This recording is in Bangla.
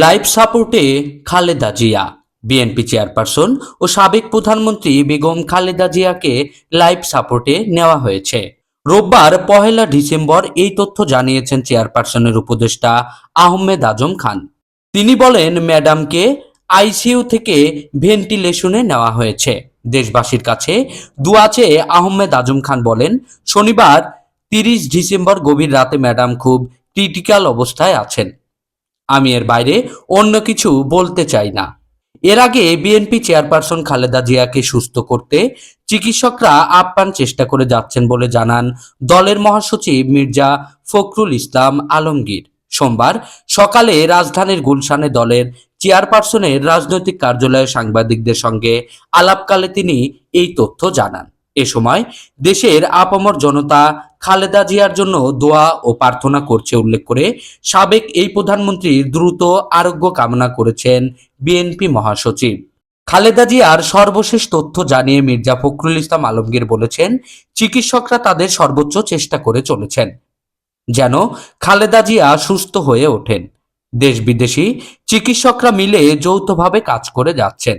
লাইভ সাপোর্টে খালেদা জিয়া। বিএনপি চেয়ারপারসন ও সাবেক প্রধানমন্ত্রী বেগম খালেদা জিয়াকে লাইভ সাপোর্টে নেওয়া হয়েছে। রোববার 1 ডিসেম্বর এই তথ্য জানিয়েছেন চেয়ারপারসনের উপদেষ্টা আহমেদ আজম খান। তিনি বলেন, ম্যাডামকে আইসিইউ থেকে ভেন্টিলেশনে নেওয়া হয়েছে। দেশবাসীর কাছে দোয়া চেয়ে আহমেদ আজম খান বলেন, শনিবার 30 ডিসেম্বর গভীর রাতে ম্যাডাম খুব ক্রিটিক্যাল অবস্থায় আছেন। আমি এর বাইরে অন্য কিছু বলতে চাই না। এর আগে বিএনপি চেয়ারপারসন খালেদা জিয়াকে সুস্থ করতে চিকিৎসকরা আপ্রাণ চেষ্টা করে যাচ্ছেন বলে জানান দলের মহাসচিব মির্জা ফখরুল ইসলাম আলমগীর। সোমবার সকালে রাজধানীর গুলশানে দলের চেয়ারপারসনের রাজনৈতিক কার্যালয়ে সাংবাদিকদের সঙ্গে আলাপকালে তিনি এই তথ্য জানান। এ সময় দেশের আপামর জনতা খালেদা জিয়ার জন্য দোয়া ও প্রার্থনা করছে উল্লেখ করে সাবেক এই প্রধানমন্ত্রীর দ্রুত আরোগ্য কামনা করেছেন বিএনপি মহাসচিব। খালেদা জিয়ার সর্বশেষ তথ্য জানিয়ে মির্জা ফখরুল ইসলাম আলমগীর বলেছেন, চিকিৎসকরা তাদের সর্বোচ্চ চেষ্টা করে চলেছেন যেন খালেদা জিয়া সুস্থ হয়ে ওঠেন। দেশ বিদেশি চিকিৎসকরা মিলে যৌথভাবে কাজ করে যাচ্ছেন।